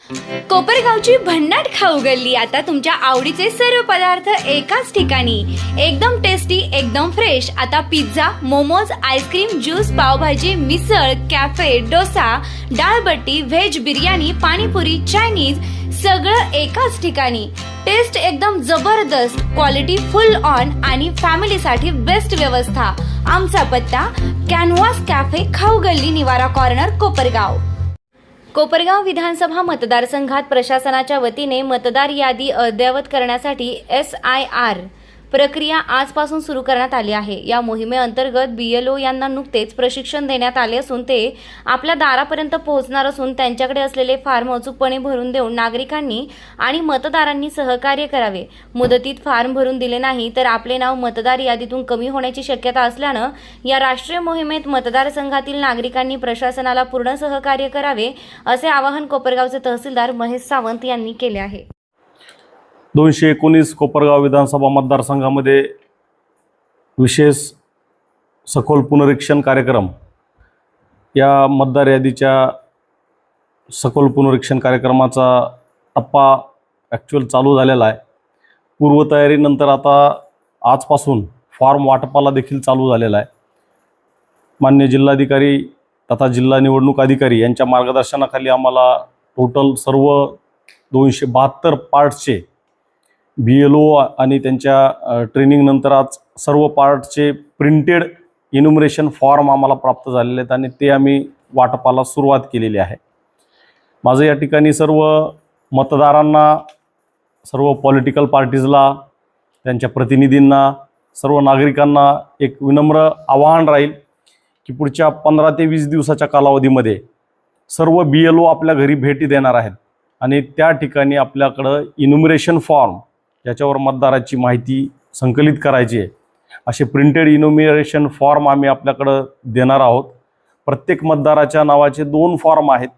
कोपरगावची भन्नाट खाऊ गल्ली आता तुमच्या आवडीचे सर्व पदार्थ एकाच ठिकाणी, एकदम टेस्टी, एकदम फ्रेश। आता pizza, momos, ice cream, juice, pav bhaji, misal, cafe, dosa, dal bati, veg biryani, panipuri, Chinese सगळं एकाच ठिकाणी। टेस्ट एकदम जबरदस्त, क्वालिटी फुल ऑन आणि फॅमिलीसाठी बेस्ट व्यवस्था। आमचा पत्ता कॅनव्हास कॅफे, खाऊ गल्ली, निवारा कॉर्नर, कोपरगाव। कोपरगाव विधानसभा मतदारसंघात प्रशासनाच्या वतीने मतदार यादी अद्ययावत करण्यासाठी SIR प्रक्रिया आजपासून सुरू करण्यात आली आहे। या मोहिमेअंतर्गत BLO यांना नुकतेच प्रशिक्षण देण्यात आले असून ते आपल्या दारापर्यंत पोहोचणार असून त्यांच्याकडे असलेले फॉर्म अचूकपणे भरून देऊन नागरिकांनी आणि मतदारांनी सहकार्य करावे। मुदतीत फॉर्म भरून दिले नाही तर आपले नाव मतदार यादीतून कमी होण्याची शक्यता असल्यानं या राष्ट्रीय मोहिमेत मतदारसंघातील नागरिकांनी प्रशासनाला पूर्ण सहकार्य करावे असे आवाहन कोपरगावचे तहसीलदार महेश सावंत यांनी केले आहे। 219 कोपरगाव विधानसभा मतदारसंघामध्ये विशेष सखोल पुनरीक्षण कार्यक्रम, या मतदार यादीच्या सखोल पुनरीक्षण कार्यक्रमाचा टप्पा ॲक्च्युअल चालू झालेला आहे। पूर्वतयारीनंतर आता आजपासून फॉर्म वाटपाला देखील चालू झालेला आहे। मान्य जिल्हाधिकारी तथा जिल्हा निवडणूक अधिकारी यांच्या मार्गदर्शनाखाली आम्हाला टोटल सर्व 272 पार्टचे BLO आणि त्यांच्या ट्रेनिंगनंतर आज सर्व पार्टचे प्रिंटेड इन्युमरेशन फॉर्म आम्हाला प्राप्त झालेले आहेत आणि ते आम्ही वाटपाला सुरुवात केलेली आहे। माझं या ठिकाणी सर्व मतदारांना, सर्व पॉलिटिकल पार्टीजला, त्यांच्या प्रतिनिधींना, सर्व नागरिकांना एक विनम्र आवाहन राहील की पुढच्या 15 ते 20 दिवसाच्या कालावधीमध्ये सर्व BLO आपल्या घरी भेटी देणार आहेत आणि त्या ठिकाणी आपल्याकडं इन्युमरेशन फॉर्म, ज्याच्यावर मतदाराची माहिती संकलित करायची आहे, असे प्रिंटेड इन्युमरेशन फॉर्म आम्ही आपल्याकडं देणार आहोत। प्रत्येक मतदाराच्या नावाचे 2 फॉर्म आहेत।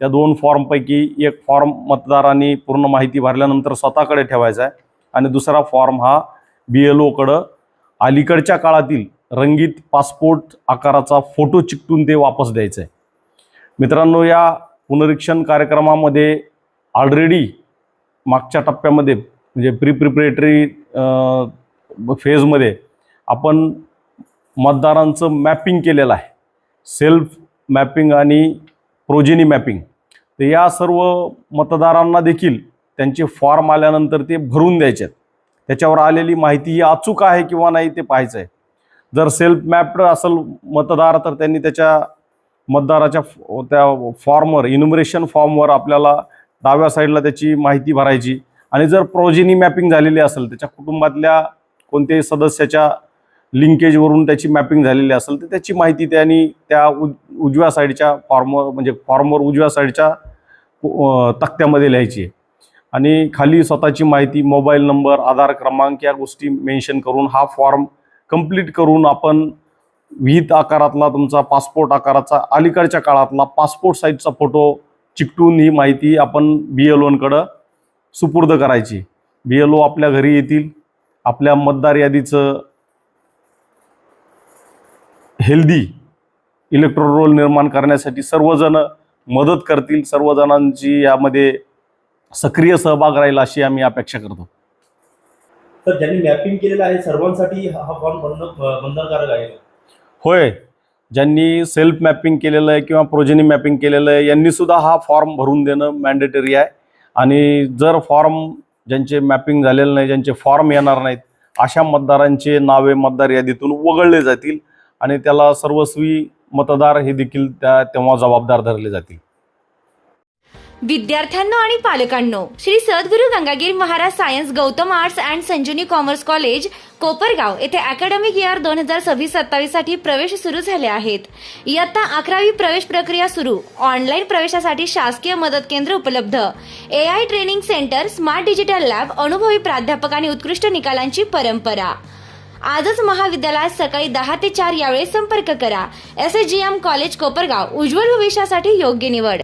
त्या 2 फॉर्मपैकी एक फॉर्म मतदारांनी पूर्ण माहिती भरल्यानंतर स्वतःकडे ठेवायचा आहे आणि दुसरा फॉर्म हा BLOकडं अलीकडच्या काळातील रंगीत पासपोर्ट आकाराचा फोटो चिकटून ते वापस द्यायचं आहे। मित्रांनो, या पुनरीक्षण कार्यक्रमामध्ये ऑलरेडी मागच्या टप्प्यामध्ये म्हणजे प्रिपरेटरी फेजमध्ये आपण मतदारांचं मॅपिंग केलेलं आहे, सेल्फ मॅपिंग आणि प्रोजेनी मॅपिंग। तर या सर्व मतदारांना देखील त्यांचे फॉर्म आल्यानंतर ते भरून द्यायचे आहेत। त्याच्यावर आलेली माहिती ही अचूक आहे किंवा नाही ते पाहायचं आहे। जर सेल्फ मॅप्ड असेल मतदार तर त्यांनी त्याच्या मतदाराच्या त्या फॉर्मवर, इन्युमरेशन फॉर्मवर आपल्याला डाव्या साईडला त्याची माहिती भरायची आणि जर प्रोजेनी मॅपिंग झालेली असेल, त्याच्या कुटुंबातल्या कोणत्याही सदस्याच्या लिंकेजवरून त्याची मॅपिंग झालेली असेल तर त्याची माहिती त्यांनी त्या उजव्या साईडच्या फॉर्मवर, म्हणजे फॉर्मवर उजव्या साईडच्या तक्त्यामध्ये लिहायची आहे आणि खाली स्वतःची माहिती, मोबाईल नंबर, आधार क्रमांक या गोष्टी मेन्शन करून हा फॉर्म कंप्लीट करून आपण विहित आकारातला तुमचा पासपोर्ट आकाराचा अलीकडच्या काळातला पासपोर्ट साईजचा फोटो चिकटून ही माहिती आपण BLOंकडं सुपूर्द करायची। BLO आपल्या घरी येतील, आपल्या मतदार यादीचं हेल्दी इलेक्ट्रोल रोल निर्माण करण्यासाठी सर्वजण मदत करतील। सर्वजणांची यामध्ये सक्रिय सहभाग राहील अशी आम्ही अपेक्षा करतो। तर ज्यांनी मॅपिंग केलेलं आहे सर्वांसाठी हा फॉर्म भरणं बंधनकारक आहे? होय, ज्यांनी सेल्फ मॅपिंग केलेलं आहे किंवा प्रोजेनी मॅपिंग केलेलं आहे यांनी सुद्धा हा फॉर्म भरून देणं मॅन्डेटरी आहे आणि जर फॉर्म ज्यांचे मॅपिंग झालेलं नाही, ज्यांचे फॉर्म येणार नाहीत, अशा मतदारांचे नावे मतदार यादीतून वगळले जातील आणि त्याला सर्वस्वी मतदार हे देखील तेव्हा जबाबदार धरले जातील। विद्यार्थ्यांनो आणि पालकांनो, Shri Sadguru Gangagir Maharaj science Gautam arts and Sanjivani commerce college Kopargaon येथे अकॅडमिक इयर 2026-27 साठी प्रवेश सुरू झाले आहेत। इयत्ता 11वी प्रवेश प्रक्रिया सुरू। ऑनलाईन प्रवेशासाठी शासकीय मदत केंद्र उपलब्ध। AI training centre, smart digital lab, अनुभवी प्राध्यापक आणि उत्कृष्ट निकालांची परंपरा। आजच महाविद्यालयात सकाळी 10 ते 4 यावेळी संपर्क करा। SSGM कॉलेज कोपरगाव, उज्ज्वल भविष्यासाठी योग्य निवड।